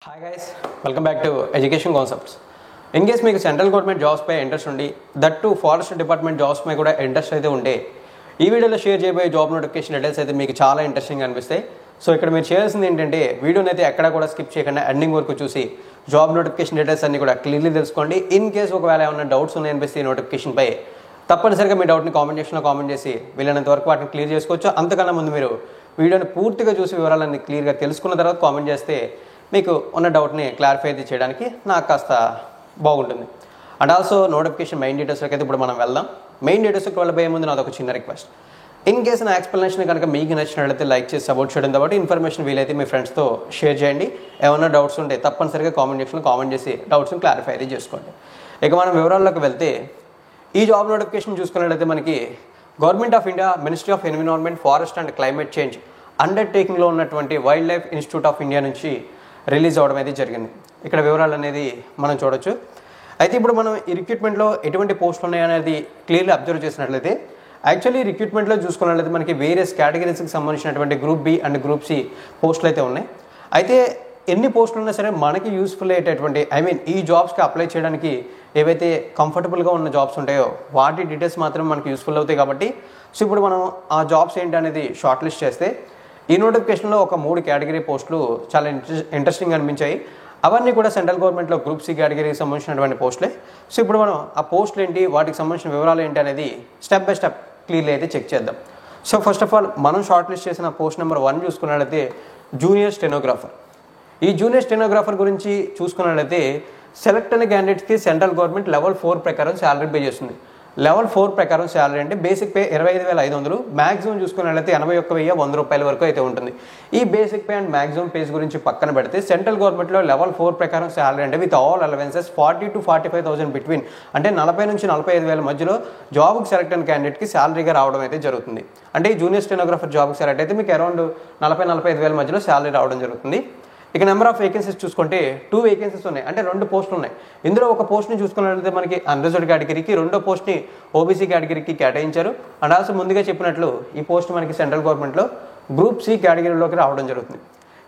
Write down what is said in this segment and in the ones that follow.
Hi guys, welcome back to education concepts. In case మీకు central government jobs పై interest ఉండి that forest department jobs పై కూడా interest అయితే ఉంటే ఈ వీడియోలో షేర్ చేయబోయే జాబ్ నోటిఫికేషన్ డీటెయిల్స్ అయితే మీకు చాలా ఇంట్రెస్టింగ్ అనిపిస్తాయి. సో ఇక్కడ మీరు చేయాల్సింది ఏంటంటే వీడియోని అయితే ఎక్కడ కూడా స్కిప్ చేయకుండా ఎండింగ్ వరకు చూసి జాబ్ నోటిఫికేషన్ డీటెయిల్స్ అన్ని కూడా క్లియర్లీ తెలుసుకోండి. ఇన్ కేస్ ఒకవేళ ఏమైనా డౌట్స్ ఉన్నాయనిపిస్తే ఈ నోటిఫికేషన్ పై తప్పనిసరిగా మీ డౌట్ని కామెంట్ సెక్షన్లో కామెంట్ చేసి వీలైనంత వరకు వాటిని క్లియర్ చేసుకోవచ్చు. అంతకన్నా ముందు మీరు వీడియోని పూర్తిగా చూసి వివరాలన్నీ క్లియర్గా తెలుసుకున్న తర్వాత కామెంట్ చేస్తే మీకు ఉన్న డౌట్ని క్లారిఫై అయితే చేయడానికి నాకు కాస్త బాగుంటుంది. అండ్ ఆల్సో నోటిఫికేషన్ మెయిన్ డీటెయిల్స్లోకి అయితే ఇప్పుడు మనం వెళ్దాం. మెయిన్ డీటెయిల్స్కి వెళ్ళబోయే ముందు నాది ఒక చిన్న రిక్వెస్ట్. ఇన్ కేసు నా ఎక్స్ప్లెనేషన్ కనుక మీకు నచ్చినట్లయితే లైక్ చేసి సపోర్ట్ చేయడంతో పాటు ఇన్ఫర్మేషన్ వీలైతే మీ ఫ్రెండ్స్తో షేర్ చేయండి. ఏమైనా డౌట్స్ ఉంటే తప్పనిసరిగా కామెంట్ సెక్షన్లో కామెంట్ చేసి డౌట్స్ని క్లారిఫై అయితే చేసుకోండి. ఇక మనం వివరాల్లోకి వెళ్తే ఈ జాబ్ నోటిఫికేషన్ చూసుకున్నట్లయితే మనకి government of India ministry of environment forest and climate change అండర్టేకింగ్లో ఉన్నటువంటి wild life institute of India నుంచి రిలీజ్ అవ్వడం అయితే జరిగింది. ఇక్కడ వివరాలు అనేది మనం చూడొచ్చు. అయితే ఇప్పుడు మనం ఈ రిక్రూట్మెంట్లో ఎటువంటి పోస్టులు ఉన్నాయనేది క్లియర్లీ అబ్జర్వ్ చేసినట్లయితే యాక్చువల్లీ రిక్రూట్మెంట్లో చూసుకున్నట్లయితే మనకి వేరియస్ కేటగిరీస్కి సంబంధించినటువంటి group B and group C పోస్టులు అయితే ఉన్నాయి. అయితే ఎన్ని పోస్టులు ఉన్నా సరే మనకి యూస్ఫుల్ అయ్యేటటువంటి ఈ జాబ్స్కి అప్లై చేయడానికి ఏవైతే కంఫర్టబుల్గా ఉన్న జాబ్స్ ఉంటాయో వాటి డీటెయిల్స్ మాత్రం మనకి యూస్ఫుల్ అవుతాయి. కాబట్టి సో ఇప్పుడు మనం ఆ జాబ్స్ ఏంటి అనేది షార్ట్ లిస్ట్ చేస్తే ఈ నోటిఫికేషన్లో ఒక 3 కేటగిరీ పోస్టులు చాలా ఇంట్రెస్టింగ్ అనిపించాయి. అవన్నీ కూడా సెంట్రల్ గవర్నమెంట్లో గ్రూప్ సి కేటగిరీకి సంబంధించినటువంటి పోస్టులే. సో ఇప్పుడు మనం ఆ పోస్టులు ఏంటి, వాటికి సంబంధించిన వివరాలు ఏంటి అనేది స్టెప్ బై స్టెప్ క్లియర్లీ అయితే చెక్ చేద్దాం. సో ఫస్ట్ ఆఫ్ ఆల్ మనం షార్ట్ లిస్ట్ చేసిన పోస్ట్ నెంబర్ 1 చూసుకున్నట్లయితే జూనియర్ స్టెనోగ్రాఫర్. ఈ జూనియర్ స్టెనోగ్రాఫర్ గురించి చూసుకున్నట్లయితే సెలెక్ట్ అయిన క్యాండిడేట్స్కి సెంట్రల్ గవర్నమెంట్ లెవెల్ 4 ప్రకారం శాలరీ పే చేస్తుంది. లెవెల్ 4 ప్రకారం శాలరీ అంటే బేసిక్ పే 25,500, మ్యాక్సిమం చూసుకున్నట్లయితే 81,100 రూపాయల వరకు అయితే ఉంటుంది. ఈ basic pay and maximum pays గురించి పక్కన పెడితే సెంట్రల్ గవర్నమెంట్లో లెవెల్ 4 ప్రకారం శాలరీ అంటే with all allowances 40,000 to 45,000 between అంటే 40,000 నుంచి 45,000 మధ్యలో జాబ్కి సెలెక్ట్ అయిన క్యాండిడేట్కి శాలరీగా రావడం అయితే జరుగుతుంది. అంటే ఈ జూనియర్ స్టెనోగ్రాఫర్ జాబ్కి సెలెక్ట్ అయితే మీకు అరౌండ్ 40,000-45,000 మధ్యలో శాలరీ రావడం జరుగుతుంది. ఇక నెంబర్ ఆఫ్ వేకెన్సీస్ చూసుకుంటే 2 వేకెన్సీస్ ఉన్నాయి, అంటే 2 పోస్టులు ఉన్నాయి. ఇందులో ఒక పోస్ట్ని చూసుకున్నట్లయితే మనకి అన్రిజర్వ్డ్ కేటగిరీకి, రెండో పోస్ట్ని ఓబీసీ కేటగిరీకి కేటాయించారు. అండ్ ఆల్సో ముందుగా చెప్పినట్లు ఈ పోస్ట్ మనకి సెంట్రల్ గవర్నమెంట్లో గ్రూప్ సి కేటగిరీలోకి రావడం జరుగుతుంది.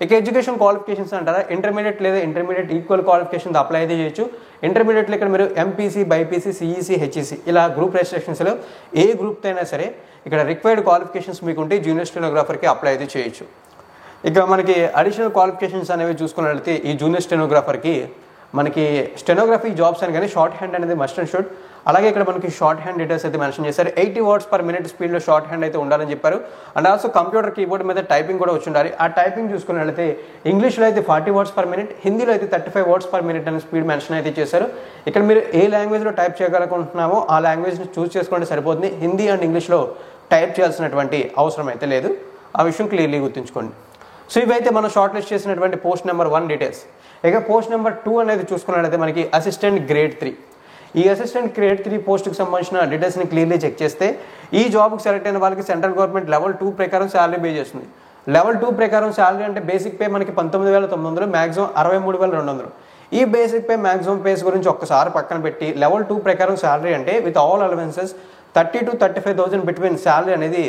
ఇక ఎడ్యుకేషన్ క్వాలిఫికేషన్స్ అంటారా, ఇంటర్మీడియట్ లేదా ఇంటర్మీడియట్ ఈక్వల్ క్వాలిఫికేషన్ అప్లై అయితే చేయొచ్చు. ఇంటర్మీడియట్లో ఇక్కడ మీరు ఎంపీసీ, బైపీసీ, సిఈసీ, హెచ్ఈసీ ఇలా గ్రూప్ రెస్ట్రిక్షన్స్లో ఏ గ్రూప్తో అయినా సరే ఇక్కడ రిక్వైర్డ్ క్వాలిఫికేషన్స్ మీకుంటే జూనియర్ స్టెనోగ్రాఫర్కి అప్లై అయితే చేయొచ్చు. ఇక మనకి అడిషనల్ క్వాలిఫికేషన్స్ అనేవి చూసుకున్నట్లయితే ఈ జూనియర్ స్టెనోగ్రాఫర్కి మనకి స్టెనోగ్రఫీ జాబ్స్ అని కానీ షార్ట్ హ్యాండ్ అనేది మస్ట్ అండ్ షుడ్. అలాగే ఇక్కడ మనకి షార్ట్ హ్యాండ్ డీటెయిల్స్ అయితే మెన్షన్ చేశారు. 80 words per minute స్పీడ్లో షార్ట్ హ్యాండ్ అయితే ఉండాలని చెప్పారు. అండ్ ఆల్సో కంప్యూటర్ కీబోర్డ్ మీద టైపింగ్ కూడా వచ్చి ఉండాలి. ఆ టైపింగ్ చూసుకున్నట్లయితే ఇంగ్లీష్లో అయితే 40 words per minute, హిందీలో అయితే 35 words per minute అనే స్పీడ్ మెన్షన్ అయితే చేశారు. ఇక్కడ మీరు ఏ లాంగ్వేజ్లో టైప్ చేయగలుగుతున్నామో ఆ లాంగ్వేజ్ని చూస్ చేసుకుంటే సరిపోతుంది. హిందీ అండ్ ఇంగ్లీష్లో టైప్ చేయాల్సినటువంటి అవసరం అయితే లేదు. ఆ విషయం క్లియర్లీ గుర్తుంచుకోండి. సో ఇవైతే మనం షార్ట్ లిస్ట్ చేసినటువంటి పోస్ట్ నెంబర్ 1 డీటెయిల్స్. ఇక పోస్ట్ నెంబర్ 2 అనేది చూసుకున్నట్లయితే మనకి అసిస్టెంట్ గ్రేడ్ 3. ఈ అసిస్టెంట్ గ్రేడ్ 3 పోస్ట్కి సంబంధించిన డీటెయిల్స్ని క్లియర్లీ చెక్ చేస్తే ఈ జాబ్కి సెలెక్ట్ అయిన వాళ్ళకి సెంట్రల్ గవర్నమెంట్ లెవెల్ 2 ప్రకారం శాలరీ పే చేస్తుంది. లెవెల్ 2 ప్రకారం శాలరీ అంటే బేసిక్ పే మనకి 19,900, మ్యాక్సిమం 63,200. ఈ బేసిక్ పే మ్యాక్సిమం పేస్ గురించి ఒక్కసారి పక్కన పెట్టి లెవెల్ 2 ప్రకారం శాలరీ అంటే with all allowances 30,000 to 35,000 between salary అనేది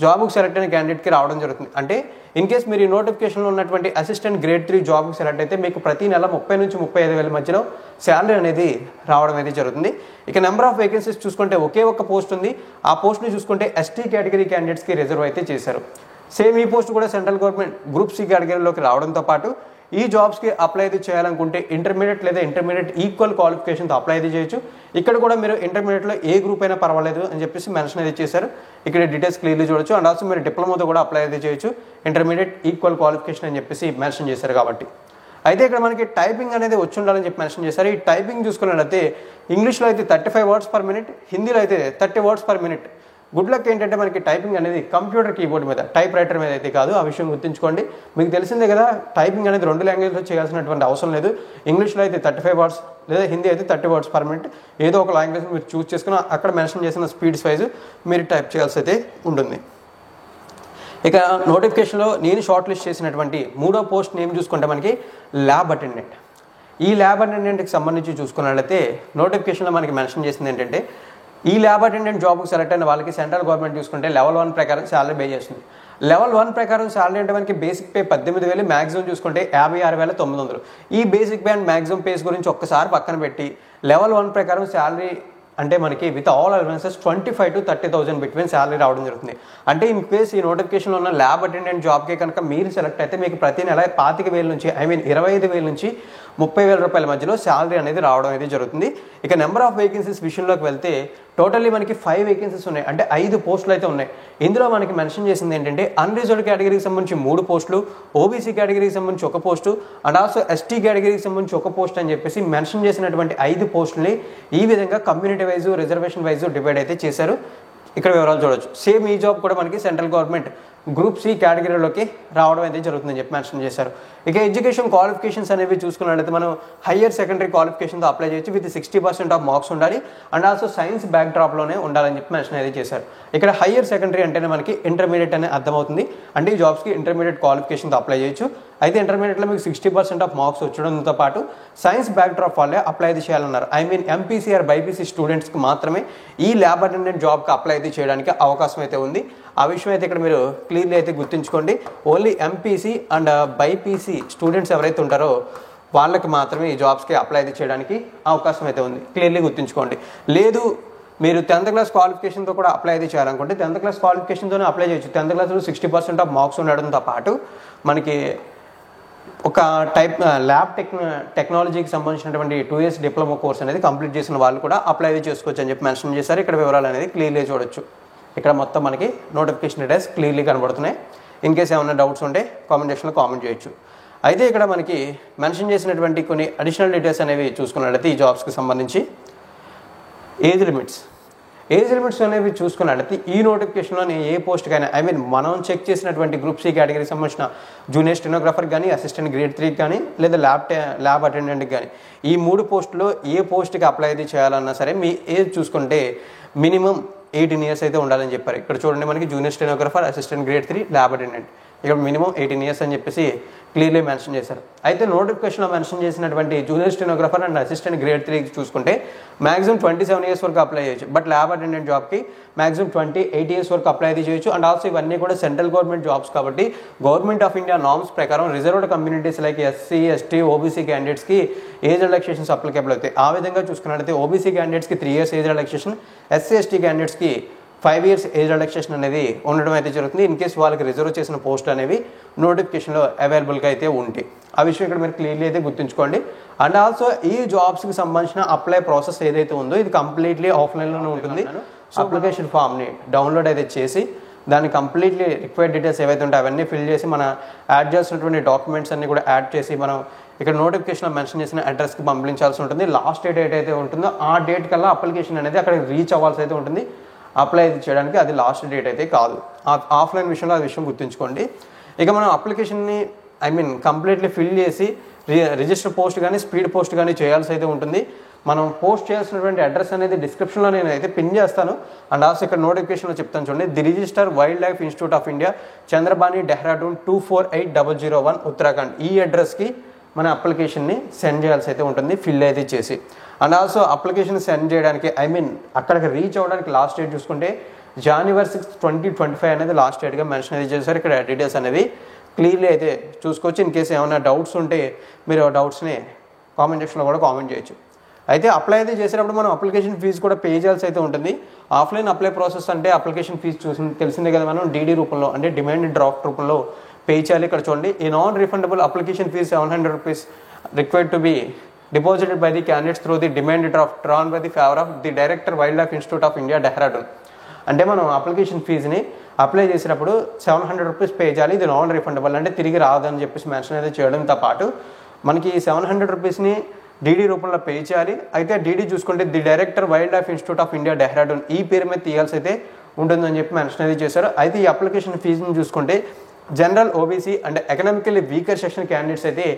జాబ్కి సెలెక్ట్ అయిన క్యాండిడేట్కి రావడం జరుగుతుంది. అంటే ఇన్ కేస్ మీరు ఈ నోటిఫికేషన్లో ఉన్నటువంటి అసిస్టెంట్ గ్రేడ్ 3 జాబ్కి సెలెక్ట్ అయితే మీకు ప్రతి నెల 30,000 నుంచి 35,000 మధ్యలో శాలరీ అనేది రావడం అయితే జరుగుతుంది. ఇక నెంబర్ ఆఫ్ వేకెన్సీస్ చూసుకుంటే ఒకే ఒక్క పోస్ట్ ఉంది. ఆ పోస్ట్ని చూసుకుంటే ఎస్టీ కేటగిరీ క్యాండిడేట్స్కి రిజర్వ్ అయితే చేశారు. సేమ్ ఈ పోస్ట్ కూడా సెంట్రల్ గవర్నమెంట్ గ్రూప్ సి కేటగిరీలోకి రావడంతో పాటు ఈ జాబ్స్కి అప్లై అయితే చేయాలనుకుంటే ఇంటర్మీడియట్ లేదా ఇంటర్మీడియట్ ఈక్వల్ క్వాలిఫికేషన్తో అప్లై అయితే చేయొచ్చు. ఇక్కడ కూడా మీరు ఇంటర్మీడియట్లో ఏ గ్రూప్ అయినా పర్వాలేదు అని చెప్పేసి మెన్షన్ అయితే చేశారు. ఇక్కడ డీటెయిల్స్ క్లియర్లీ చూడొచ్చు. అండ్ ఆల్సో మీరు డిప్లొమాతో కూడా అప్లై అయితే చేయొచ్చు, ఇంటర్మీడియట్ ఈక్వల్ క్వాలిఫికేషన్ అని చెప్పేసి మెన్షన్ చేశారు కాబట్టి. అయితే ఇక్కడ మనకి టైపింగ్ అనేది వచ్చి ఉండాలని చెప్పి మెన్షన్ చేశారు. ఈ టైపింగ్ చూసుకున్నట్లయితే ఇంగ్లీష్లో అయితే 35 words per minute, హిందీలో అయితే 30 words per minute. Good luck ఏంటంటే మనకి టైపింగ్ అనేది కంప్యూటర్ కీబోర్డ్ మీద, టైప్ రైటర్ మీద అయితే కాదు. ఆ విషయం గుర్తుంచుకోండి. మీకు తెలిసిందే కదా, టైపింగ్ అనేది 2 లాంగ్వేజ్లో చేయాల్సినటువంటి అవసరం లేదు. ఇంగ్లీష్లో అయితే 35 words లేదా హిందీ అయితే 30 words per minute. ఏదో ఒక లాంగ్వేజ్ మీరు చూస్ చేసుకుని అక్కడ మెన్షన్ చేసిన స్పీడ్స్ వైజ్ మీరు టైప్ చేయాల్సి అయితే ఉంటుంది. ఇక నోటిఫికేషన్లో నేను షార్ట్ లిస్ట్ చేసినటువంటి 3వ పోస్ట్ నేమ్ చూసుకుంటే మనకి ల్యాబ్ అటెండెంట్. ఈ ల్యాబ్ అటెండెంట్కి సంబంధించి చూసుకున్నట్లయితే నోటిఫికేషన్లో మనకి మెన్షన్ చేసింది ఏంటంటే ఈ ల్యాబ్ అటెండెంట్ జాబ్కి సెలెక్ట్ అయిన వాళ్ళకి సెంట్రల్ గవర్నమెంట్ చూసుకుంటే లెవెల్ 1 ప్రకారం శాలరీ పే చేస్తుంది. లెవెల్ 1 ప్రకారం శాలరీ అంటే మనకి బేసిక్ పే 18,000, మ్యాక్సిమం చూసుకుంటే 56,900. ఈ basic pay and maximum pays గురించి ఒక్కసారి పక్కన పెట్టి లెవెల్ 1 ప్రకారం శాలరీ అంటే మనకి with all allowances 25,000 to 30,000 between salary రావడం జరుగుతుంది. అంటే ఇన్ కేస్ ఈ నోటిఫికేషన్లో ఉన్న ల్యాబ్ అటెండెంట్ జాబ్కి కనుక మీరు సెలెక్ట్ అయితే మీకు ప్రతి నెల 25,000 నుంచి 25,000 నుంచి 30,000 రూపాయల మధ్యలో శాలరీ అనేది రావడం అనేది జరుగుతుంది. ఇక నెంబర్ ఆఫ్ వేకెన్సీస్ విషయంలోకి వెళ్తే టోటల్లీ మనకి 5 వేకెన్సీస్ ఉన్నాయి, అంటే 5 పోస్టులు అయితే ఉన్నాయి. ఇందులో మనకి మెన్షన్ చేసింది ఏంటంటే అన్రిజర్వ్డ్ కేటగిరీకి సంబంధించి 3 పోస్టులు, ఓబీసీ కేటగిరీకి సంబంధించి 1 పోస్టు అండ్ ఆల్సో ఎస్టీ కేటగిరీకి సంబంధించి 1 పోస్ట్ అని చెప్పేసి మెన్షన్ చేసినటువంటి 5 పోస్టులని ఈ విధంగా community wise reservation wise divide అయితే చేశారు. ఇక్కడ వివరాలు చూడొచ్చు. సేమ్ ఈ జాబ్ కూడా మనకి సెంట్రల్ గవర్నమెంట్ గ్రూప్ సి కేటగిరీలోకి రావడం అయితే జరుగుతుందని చెప్పి మెన్షన్ చేశారు. ఇక ఎడ్యుకేషన్ క్వాలిఫికేషన్స్ అనేవి చూసుకున్నట్లయితే మనం హయ్యర్ సెకండరీ క్వాలిఫికేషన్తో అప్లై చేయొచ్చు, విత్ 60% ఆఫ్ మార్క్స్ ఉండాలి అండ్ ఆల్సో సైన్స్ బ్యాక్ డ్రాప్లోనే ఉండాలని చెప్పి మెన్షన్ అయితే చేశారు. ఇక్కడ హయ్యర్ సెకండరీ అంటేనే మనకి ఇంటర్మీడియట్ అనే అర్థమవుతుంది, అంటే ఈ జాబ్స్కి ఇంటర్మీడియట్ క్వాలిఫికేషన్తో అప్లై చేయొచ్చు. అయితే ఇంటర్మీడియట్లో మీకు 60% ఆఫ్ మార్క్స్ వచ్చడంతో పాటు సైన్స్ బ్యాక్ డ్రాప్ వాళ్ళే అప్లై అయితే చేయాలన్నారు. I mean MPC or BiPC స్టూడెంట్స్కి మాత్రమే ఈ ల్యాబ్ అటెండెంట్ జాబ్కి అప్లై అయితే చేయడానికి అవకాశం అయితే ఉంది. ఆ విషయం అయితే ఇక్కడ మీరు క్లియర్లీ అయితే గుర్తుంచుకోండి. Only MPC and BiPC students ఎవరైతే ఉంటారో వాళ్ళకి మాత్రమే ఈ జాబ్స్కి అప్లై అయితే చేయడానికి అవకాశం అయితే ఉంది, క్లియర్లీ గుర్తుంచుకోండి. లేదు మీరు 10th క్లాస్ క్వాలిఫికేషన్తో కూడా అప్లై అయితే చేయాలనుకుంటే 10th క్లాస్ క్వాలిఫికేషన్తోనే అప్లై చేయొచ్చు. 10th క్లాస్లో 60% ఆఫ్ మార్క్స్ ఉండడంతో పాటు మనకి ఒక ల్యాబ్ టెక్నాలజీకి సంబంధించినటువంటి 2 years డిప్లొమా కోర్స్ అనేది కంప్లీట్ చేసిన వాళ్ళు కూడా అప్లై అయితే చేసుకోవచ్చు అని చెప్పి మెన్షన్ చేశారు. ఇక్కడ వివరాలు అనేది క్లియర్లీ చూడొచ్చు. ఇక్కడ మొత్తం మనకి నోటిఫికేషన్ డీటెయిల్స్ క్లియర్లీ కనబడుతున్నాయి. ఇన్ కేస్ ఏమైనా డౌట్స్ ఉంటే కామెంట్ సెక్షన్లో కామెంట్ చేయొచ్చు. అయితే ఇక్కడ మనకి మెన్షన్ చేసినటువంటి కొన్ని అడిషనల్ డీటెయిల్స్ అనేవి చూసుకున్నట్లయితే ఈ జాబ్స్కి సంబంధించి ఏజ్ లిమిట్స్ అనేవి చూసుకున్నట్లయితే ఈ నోటిఫికేషన్లో ఏ పోస్ట్కైనా ఐ మీన్ మనం చెక్ చేసినటువంటి గ్రూప్ సి కేటగిరీకి సంబంధించిన జూనియర్ స్టెనోగ్రాఫర్ కానీ, అసిస్టెంట్ గ్రేడ్ 3 కానీ, లేదా ల్యాబ్ అటెండెంట్కి కానీ ఈ 3 పోస్టులో ఏ పోస్ట్కి అప్లై అయితే చేయాలన్నా సరే మీ ఏజ్ చూసుకుంటే మినిమం 18 years అయితే ఉండాలని చెప్పారు. ఇక్కడ చూడండి మనకి junior stenographer, assistant grade 3, lab attendant ఇక్కడ మినిమం 18 years అని చెప్పేసి క్లియర్లీ మెన్షన్ చేశారు. అయితే నోటిఫికేషన్లో మెన్షన్ చేసినటువంటి junior stenographer and assistant grade 3 చూసుకుంటే మాక్సిమం 27 years వరకు అప్లై చేయొచ్చు. బట్ ల్యాబ్ అటెండెంట్ జాబ్కి మాక్సిమం 28 years వరకు అప్లై అయితే చేయొచ్చు. అండ్ ఆల్సో ఇవన్నీ కూడా సెంట్రల్ గవర్నమెంట్ జాబ్స్ కాబట్టి గవర్నమెంట్ ఆఫ్ ఇండియా నార్మ్స్ ప్రకారం reserved communities like SC, ST, OBC క్యాండిడేట్స్కి ఏజ్ రిలాక్సేషన్స్ అప్లికేబుల్ అవుతాయి. ఆ విధంగా చూసుకున్నట్లయితే ఓబీసీ క్యాండిడేట్స్కి 3 years age relaxation, SC, ST క్యాండిడేట్స్కి 5 years ఏజ్ రిలాక్సేషన్ అనేది ఉండడం అయితే జరుగుతుంది. ఇన్ కేసు వాళ్ళకి రిజర్వ్ చేసిన పోస్ట్ అనేవి నోటిఫికేషన్లో అవైలబుల్గా అయితే ఉంటాయి. ఆ విషయం ఇక్కడ మీరు క్లియర్లీ అయితే గుర్తుంచుకోండి. అండ్ ఆల్సో ఈ జాబ్స్కి సంబంధించిన అప్లై ప్రాసెస్ ఏదైతే ఉందో ఇది కంప్లీట్లీ ఆఫ్లైన్లోనే ఉంటుంది. సో అప్లికేషన్ ఫామ్ని డౌన్లోడ్ అయితే చేసి దాన్ని కంప్లీట్లీ రిక్వైర్డ్ డీటెయిల్స్ ఏవైతే ఉంటాయో అవన్నీ ఫిల్ చేసి మన యాడ్ చేసినటువంటి డాక్యుమెంట్స్ అన్ని కూడా యాడ్ చేసి మనం ఇక్కడ నోటిఫికేషన్లో మెన్షన్ చేసిన అడ్రస్కి పంపించాల్సి ఉంటుంది. లాస్ట్ డేట్ అయితే ఉంటుందో ఆ డేట్ కల్లా అప్లికేషన్ అనేది అక్కడికి రీచ్ అవ్వాల్సి అయితే ఉంటుంది. అప్లై చేయడానికి అది లాస్ట్ డేట్ అయితే కాదు. ఆఫ్లైన్ విషయంలో ఆ విషయం గుర్తుంచుకోండి. ఇక మనం అప్లికేషన్ని కంప్లీట్లీ ఫిల్ చేసి రిజిస్టర్ పోస్ట్ కానీ స్పీడ్ పోస్ట్ కానీ చేయాల్సి అయితే ఉంటుంది. మనం పోస్ట్ చేయాల్సినటువంటి అడ్రస్ అనేది డిస్క్రిప్షన్లో నేను అయితే పిన్ చేస్తాను. అండ్ ఆల్సో ఇక్కడ నోటిఫికేషన్లో చెప్తాను చూడండి. The registrar wild life institute of India, Chandrabani, Dehradun 248001 Uttarakhand. ఈ అడ్రస్కి మన అప్లికేషన్ని సెండ్ చేయాల్సి అయితే ఉంటుంది ఫిల్ అయితే చేసి. అండ్ ఆల్సో అప్లికేషన్ సెండ్ చేయడానికి అక్కడికి రీచ్ అవ్వడానికి లాస్ట్ డేట్ చూసుకుంటే January 6, 2025 అనేది లాస్ట్ డేట్గా మెన్షన్ అయితే చేశారు. ఇక్కడ డీటెయిల్స్ అనేవి క్లియర్లీ అయితే చూసుకోవచ్చు. ఇన్ కేసు ఏమైనా డౌట్స్ ఉంటే మీరు ఆ డౌట్స్ని కామెంట్ సెక్షన్లో కూడా కామెంట్ చేయొచ్చు. అయితే అప్లై అయితే చేసేటప్పుడు మనం అప్లికేషన్ ఫీజు కూడా పే చేయాల్సి అయితే ఉంటుంది. ఆఫ్లైన్ అప్లై ప్రాసెస్ అంటే అప్లికేషన్ ఫీజు తెలిసిందే కదా, మనం డీడీ రూపంలో అంటే డిమాండ్ డ్రాఫ్ట్ రూపంలో పే చేయాలి. ఇక్కడ చూడండి, ఈ non refundable application fee 700 rupees required to be deposited by the candidates through the demand draft drawn by the favor of the Director Wildlife Institute of India, Dehradun. అంటే మనం application ఫీజుని apply చేసినప్పుడు 700 rupees pay చేయాలి. ఇది non refundable అంటే తిరిగి రాదని చెప్పేసి మెన్షన్ అయితే చేయడంతో పాటు మనకి 700 rupeesని డీడీ రూపంలో పే చేయాలి. అయితే డీడీ చూసుకుంటే the director wild life institute of India, Dehradun ఈ పేరు మీద తీయాల్సి అయితే ఉంటుందని చెప్పి మెన్షన్ అయితే చేశారు. అయితే ఈ అప్లికేషన్ ఫీజుని చూసుకుంటే general, OBC and economically weaker section candidates అయితే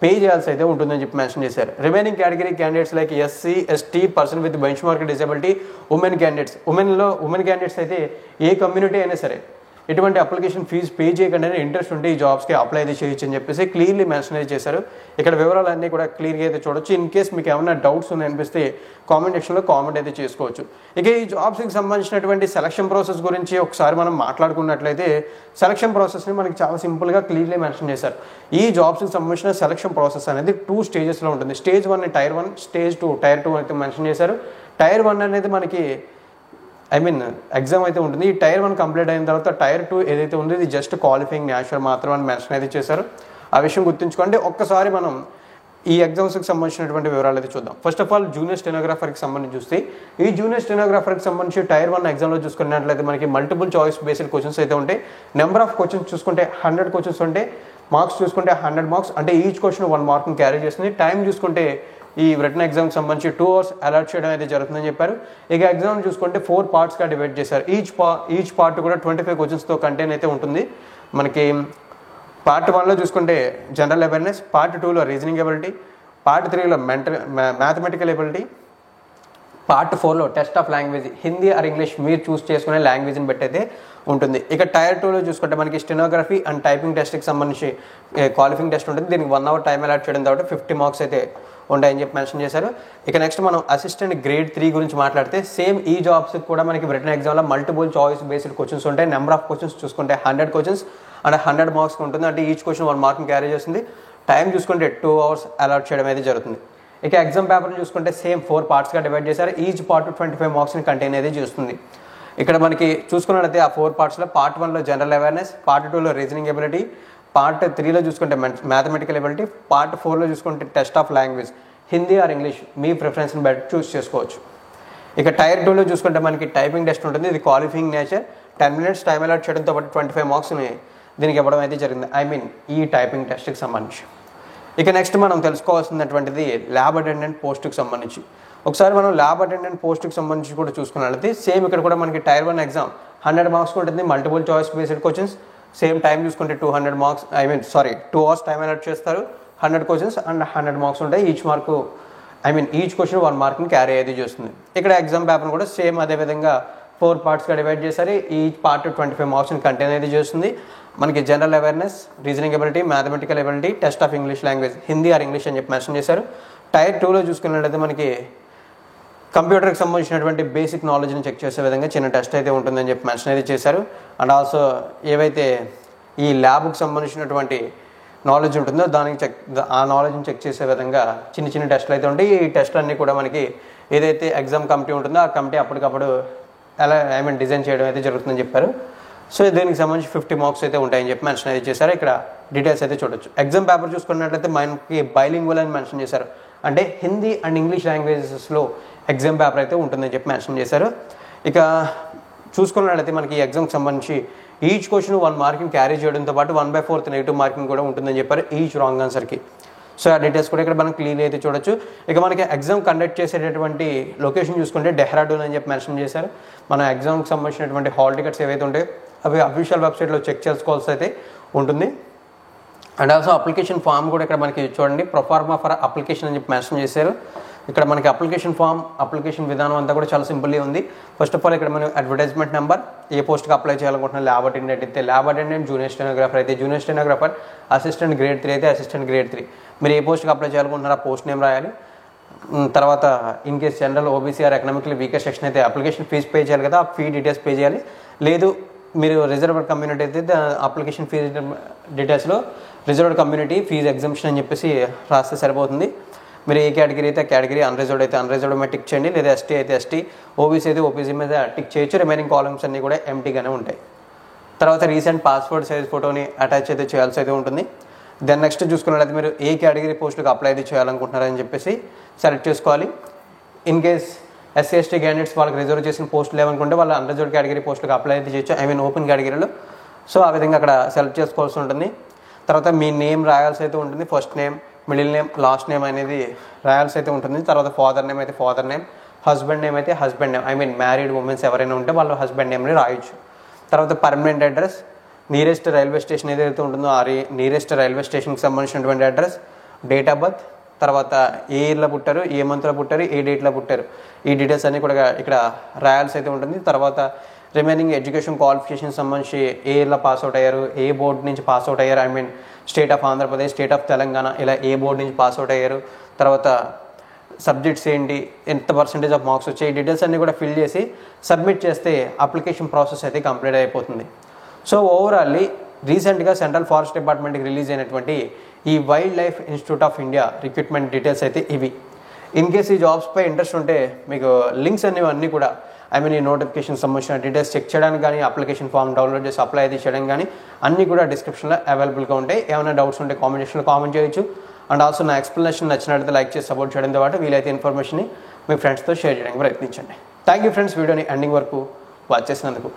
పే చేయాల్సి అయితే ఉంటుందని చెప్పి మెన్షన్ చేశారు. Remaining category candidates like SC, ST, person with bench mark disability, women candidates. Women candidates అయితే ఏ కమ్యూనిటీ అయినా సరే ఎటువంటి అప్లికేషన్ ఫీజు పే చేయకుండా ఇంట్రెస్ట్ ఉంటే ఈ జాబ్స్కి అప్లై అయితే చేయొచ్చు అని చెప్పేసి క్లియర్లీ మెన్షన్ అయితే చేశారు. ఇక్కడ వివరాలన్నీ కూడా క్లియర్గా అయితే చూడొచ్చు. ఇన్ కేస్ మీకు ఏమైనా డౌట్స్ ఉన్నాయనిపిస్తే కామెంట్ సెక్షన్లో కామెంట్ అయితే చేసుకోవచ్చు. ఇక ఈ జాబ్స్కి సంబంధించినటువంటి సెలక్షన్ ప్రాసెస్ గురించి ఒకసారి మనం మాట్లాడుకున్నట్లయితే సెలక్షన్ ప్రాసెస్ని మనకి చాలా సింపుల్గా క్లియర్లీ మెన్షన్ చేశారు. ఈ జాబ్స్కి సంబంధించిన సెలక్షన్ ప్రాసెస్ అనేది 2 స్టేజెస్లో ఉంటుంది. స్టేజ్ 1 టైర్ 1, స్టేజ్ 2 టైర్ 2 అయితే మెన్షన్ చేశారు. టైర్ 1 అనేది మనకి ఎగ్జామ్ అయితే ఉంటుంది. ఈ టైర్ 1 కంప్లీట్ అయిన తర్వాత టైర్ 2 ఏదైతే ఉందో ఇది జస్ట్ క్వాలిఫైయింగ్ న్యాచురల్ మాత్రం అని మెన్షన్ అయితే చేశారు. ఆ విషయం గుర్తుంచుకోండి. ఒక్కసారి మనం ఈ ఎగ్జామ్స్కి సంబంధించినటువంటి వివరాలు అయితే చూద్దాం. ఫస్ట్ ఆఫ్ ఆల్ జూనియర్ స్టెనోగ్రాఫర్కి సంబంధించి చూస్తే ఈ జూనియర్ స్టెనోగ్రాఫర్కి సంబంధించి టైర్ 1 ఎగ్జామ్లో చూసుకున్నట్లయితే మనకి మల్టిపుల్ చాయిస్ బేస్డ్ క్వశ్చన్స్ అయితే ఉంటాయి. నెంబర్ ఆఫ్ క్వశ్చన్స్ చూసుకుంటే 100 క్వశ్చన్స్ ఉంటాయి. మార్క్స్ చూసుకుంటే 100 మార్క్స్, అంటే ఈచ్ క్వశ్చన్ 1 మార్క్ని క్యారీ చేస్తుంది. టైం చూసుకుంటే ఈ రిటన్ ఎగ్జామ్కి సంబంధించి 2 hours అలాట్ చేయడం అయితే జరుగుతుందని చెప్పారు. ఇక ఎగ్జామ్ చూసుకుంటే 4 పార్ట్స్గా డివైడ్ చేశారు. ఈచ్ పార్ట్ కూడా 25 క్వశ్చన్స్తో కంటైన్ అయితే ఉంటుంది. మనకి పార్ట్ 1లో చూసుకుంటే జనరల్ అవేర్నెస్, పార్ట్ 2లో రీజనింగ్ ఎబిలిటీ, పార్ట్ 3లో మ్యాథమెటికల్ ఎబిలిటీ, పార్ట్ 4లో test of language, Hindi or English మీరు చూస్ చేసుకునే లాంగ్వేజ్ని బట్టి అయితే ఉంటుంది. ఇక టైర్ 2లో చూసుకుంటే మనకి స్టెనోగ్రఫీ అండ్ టైపింగ్ టెస్ట్కి సంబంధించి క్వాలిఫైయింగ్ టెస్ట్ ఉంటుంది. దీనికి 1 hour టైం అలాట్ చేయడం కాబట్టి 50 మార్క్స్ అయితే ఉంటాయని చెప్పి మెన్షన్ చేశారు. ఇక నెక్స్ట్ మనం అసిస్టెంట్ గ్రేడ్ 3 గురించి మాట్లాడితే సేమ్ ఈ జాబ్స్కి కూడా మనకి రిటన్ ఎగ్జామ్లో మల్టిపుల్ చాయిస్ బేస్డ్ క్వశ్చన్స్ ఉంటాయి. నెంబర్ ఆఫ్ క్వశ్చన్స్ చూసుకుంటే 100 క్వశ్చన్స్ అండ్ 100 మార్క్స్ ఉంటుంది. అంటే ఈచ్ క్వశ్చన్ 1 మార్క్ని క్యారీ చేస్తుంది. టైం చూసుకుంటే 2 hours అలాట్ చేయడం అయితే జరుగుతుంది. ఇక ఎగ్జామ్ పేపర్ని చూసుకుంటే సేమ్ 4 పార్ట్స్గా డివైడ్ చేశారు. ఈచ్ పార్ట్ 25 మార్క్స్ని కంటైన్ అయితే చేస్తుంది. ఇక్కడ మనకి చూసుకున్నట్లయితే ఆ 4 పార్ట్స్లో పార్ట్ 1లో జనరల్ అవేర్నెస్, పార్ట్ 2లో రీజనింగ్ ఎబిలిటీ, పార్ట్ 3లో చూసుకుంటే మ్యాథమెటికల్ ఎబిలిటీ, పార్ట్ 4లో చూసుకుంటే test of language, Hindi or English మీ ప్రిఫరెన్స్ని బట్టి చూస్ చేసుకోవచ్చు. ఇక టైర్ 2లో చూసుకుంటే మనకి టైపింగ్ టెస్ట్ ఉంటుంది. ఇది qualifying nature, 10 minutes time allot చేయడంతో పాటు 25 మార్క్స్ని దీనికి ఇవ్వడం అయితే జరిగింది. ఈ టైపింగ్ టెస్ట్కి సంబంధించి. ఇక నెక్స్ట్ మనం తెలుసుకోవాల్సినటువంటిది ల్యాబ్ అటెండెంట్ పోస్ట్కి సంబంధించి. ఒకసారి మనం ల్యాబ్ అటెండెంట్ పోస్ట్కి సంబంధించి కూడా చూసుకున్నట్లయితే సేమ్ ఇక్కడ కూడా మనకి టైర్ 1 ఎగ్జామ్ 100 మార్క్స్ ఉంటుంది. Multiple choice based questions. Same time చూసుకుంటే 200 మార్క్స్ 2 hours టైం అలాట్ చేస్తారు. 100 క్వశ్చన్స్ అండ్ 100 మార్క్స్ ఉంటాయి. ఈచ్ క్వశ్చన్ 1 మార్క్ని క్యారీ అయితే చేస్తుంది. ఇక్కడ ఎగ్జామ్ పేపర్ కూడా సేమ్ అదేవిధంగా 4 పార్ట్స్గా డివైడ్ చేశారు. ఈచ్ పార్ట్ 25 మార్క్స్ని కంటైన్ అయితే చేస్తుంది. మనకి general awareness, reasoning ability, mathematical ability, test of English language, Hindi or English అని చెప్పి మెన్షన్ చేశారు. టైర్ 2లో చూసుకున్నట్లయితే మనకి కంప్యూటర్కి సంబంధించినటువంటి బేసిక్ నాలెడ్జ్ని చెక్ చేసే విధంగా చిన్న టెస్ట్ అయితే ఉంటుందని చెప్పి మెన్షన్ అయితే చేశారు. అండ్ ఆల్సో ఏవైతే ఈ ల్యాబ్కి సంబంధించినటువంటి నాలెడ్జ్ ఉంటుందో ఆ నాలెడ్జ్ని చెక్ చేసే విధంగా చిన్న టెస్టులు అయితే ఉంటాయి. ఈ టెస్టులు అన్నీ కూడా మనకి ఏదైతే ఎగ్జామ్ కమిటీ ఉంటుందో ఆ కమిటీ అప్పటికప్పుడు డిజైన్ చేయడం అయితే జరుగుతుందని చెప్పారు. సో దీనికి సంబంధించి 50 మార్క్స్ అయితే ఉంటాయని చెప్పి మెన్షన్ అయితే చేశారు. ఇక్కడ డీటెయిల్స్ అయితే చూడొచ్చు. ఎగ్జామ్ పేపర్ చూసుకున్నట్లయితే మనకి బైలింగ్వల్ అని మెన్షన్ చేశారు. అంటే హిందీ అండ్ ఇంగ్లీష్ లాంగ్వేజెస్లో ఎగ్జామ్ పేపర్ అయితే ఉంటుందని చెప్పి మెన్షన్ చేశారు. ఇక చూసుకున్నట్లయితే మనకి ఈ ఎగ్జామ్కి సంబంధించి ఈచ్ క్వశ్చన్ 1 మార్కింగ్ క్యారీ చేయడంతో పాటు 1/4 నెగిటివ్ మార్కింగ్ కూడా ఉంటుందని చెప్పారు ఈచ్ రాంగ్ ఆన్సర్కి. సో ఆ డీటెయిల్స్ కూడా ఇక్కడ మనం క్లియర్లీ అయితే చూడొచ్చు. ఇక మనకి ఎగ్జామ్ కండక్ట్ చేసేటటువంటి లొకేషన్ చూసుకుంటే డెహ్రాడూన్ అని చెప్పి మెన్షన్ చేశారు. మన ఎగ్జామ్కి సంబంధించినటువంటి హాల్ టికెట్స్ ఏవైతే ఉంటాయో అవి అఫీషియల్ వెబ్సైట్లో చెక్ చేసుకోవాల్సి అయితే ఉంటుంది. అండ్ ఆల్సో అప్లికేషన్ ఫామ్ కూడా ఇక్కడ మనకి చూడండి ప్రొఫార్మా ఫర్ అప్లికేషన్ అని చెప్పి మెన్షన్ చేశారు. ఇక్కడ మనకి అప్లికేషన్ విధానం అంతా కూడా చాలా సింపుల్గా ఉంది. ఫస్ట్ ఆఫ్ ఆల్ ఇక్కడ మనం అడ్వర్టైజ్మెంట్ నెంబర్, ఏ పోస్ట్కి అప్లై చేయాలనుకుంటున్నా, ల్యాబ్ అటెండెంట్ అయితే ల్యాబ్ అటెండెంట్, జూనియర్ స్టెనోగ్రాఫర్ అయితే జూనియర్ స్టెనోగ్రాఫర్, అసిస్టెంట్ గ్రేడ్ 3 అయితే అసిస్టెంట్ గ్రేడ్ 3. మీరు ఏ పోస్ట్కి అప్లై చేయాలనుకుంటున్నారో ఆ పోస్ట్ నేమ్ రాయాలి. తర్వాత in case general, OBC or economically weaker section అయితే అప్లికేషన్ ఫీజు పే చేయాలి కదా, ఆ ఫీ డీటెయిల్స్ పే చేయాలి. లేదు మీరు రిజర్వ్డ్ కమ్యూనిటీ అయితే అప్లికేషన్ ఫీజు డీటెయిల్స్లో రిజర్వ్డ్ కమ్యూనిటీ ఫీజు ఎగ్జంప్షన్ అని చెప్పేసి రాస్తే సరిపోతుంది. మీరు ఏ కేటగిరీ అయితే కేటగిరీ, అన్రిజర్వ్డ్ అయితే అన్రిజర్వ్డ్ మీద టిక్ చేయండి, లేదా ఎస్టీ అయితే ఎస్టీ, ఓబీసీ అయితే ఓబీసీ మీద టిక్ చేయొచ్చు. రిమైనింగ్ కాలమ్స్ అన్నీ కూడా ఎంటీగానే ఉంటాయి. తర్వాత రీసెంట్ పాస్పోర్ట్ సైజ్ ఫోటోని అటాచ్ అయితే చేయాల్సి అయితే ఉంటుంది. దెన్ నెక్స్ట్ చూసుకున్నట్లయితే మీరు ఏ కేటగిరీ పోస్టులకు అప్లై అయితే చేయాలనుకుంటున్నారని చెప్పేసి సెలెక్ట్ చేసుకోవాలి. In case SC ST candidates వాళ్ళకి రిజర్వ్ చేసిన పోస్టులు లేవనుకుంటే వాళ్ళ అన్రిజర్వ్డ్ కేటగిరీ పోస్టులకు అప్లై అయితే చేయొచ్చు, ఓపెన్ కేటగిరీలో. సో ఆ విధంగా అక్కడ సెలెక్ట్ చేసుకోవాల్సి ఉంటుంది. తర్వాత మీ నేమ్ రాయాల్సి అయితే ఉంటుంది. First name, middle name, last name అనేది రాయాల్సి అయితే ఉంటుంది. తర్వాత ఫాదర్ నేమ్ అయితే ఫాదర్ నేమ్, హస్బెండ్ నేమ్ అయితే హస్బెండ్ నేమ్, మ్యారీడ్ ఉమెన్స్ ఎవరైనా ఉంటే వాళ్ళు హస్బెండ్ నేమ్ని రాయొచ్చు. తర్వాత permanent address, nearest railway station ఏదైతే ఉంటుందో ఆ నియరెస్ట్ రైల్వే స్టేషన్కి సంబంధించినటువంటి అడ్రస్, డేట్ ఆఫ్ బర్త్, తర్వాత ఏ ఇయర్లో పుట్టారు, ఏ మంత్లో పుట్టారు, ఏ డేట్లో పుట్టారు, ఈ డీటెయిల్స్ అన్నీ కూడా ఇక్కడ రాయాల్సి అయితే ఉంటుంది. తర్వాత రిమైనింగ్ ఎడ్యుకేషన్ క్వాలిఫికేషన్ సంబంధించి ఏ ఇయర్లో పాస్అవుట్ అయ్యారు, ఏ బోర్డు నుంచి పాస్అవుట్ అయ్యారు, state of Andhra Pradesh, state of Telangana, ఇలా ఏ బోర్డు నుంచి పాస్అవుట్ అయ్యారు, తర్వాత సబ్జెక్ట్స్ ఏంటి, ఎంత పర్సెంటేజ్ ఆఫ్ మార్క్స్ వచ్చాయి, డీటెయిల్స్ అన్నీ కూడా ఫిల్ చేసి సబ్మిట్ చేస్తే అప్లికేషన్ ప్రాసెస్ అయితే కంప్లీట్ అయిపోతుంది. సో ఓవరాల్లీ రీసెంట్గా సెంట్రల్ ఫారెస్ట్ డిపార్ట్మెంట్కి రిలీజ్ అయినటువంటి ఈ wild life institute of India recruitment details అయితే ఇవి. ఇన్ కేస్ ఈ జాబ్స్పై ఇంట్రెస్ట్ ఉంటే మీకు లింక్స్ అన్నీ కూడా ఈ నోటిఫికేషన్ సంబంధించిన డీటెయిల్స్ చెక్ చేయడానికి కానీ, అప్లికేషన్ ఫామ్ డౌన్లోడ్ చేసి అప్లై అయితే చేయడం కానీ అన్నీ కూడా డిస్క్రిప్షన్లో అవైలబుల్గా ఉంటాయి. ఏమైనా డౌట్స్ ఉంటే కామెంట్ సెక్షన్లో కామెంట్ చేయొచ్చు. అండ్ ఆల్సో నా ఎక్స్ప్లెనేషన్ నచ్చినట్లయితే లైక్ చేసి సపోర్ట్ చేయడంతో పాటు వీలైతే ఇన్ఫర్మేషన్ని మీ ఫ్రెండ్స్తో షేర్ చేయడానికి ప్రయత్నించండి. థ్యాంక్ యూ ఫ్రెండ్స్, వీడియోని ఎండింగ్ వరకు వాచ్ చేసినందుకు.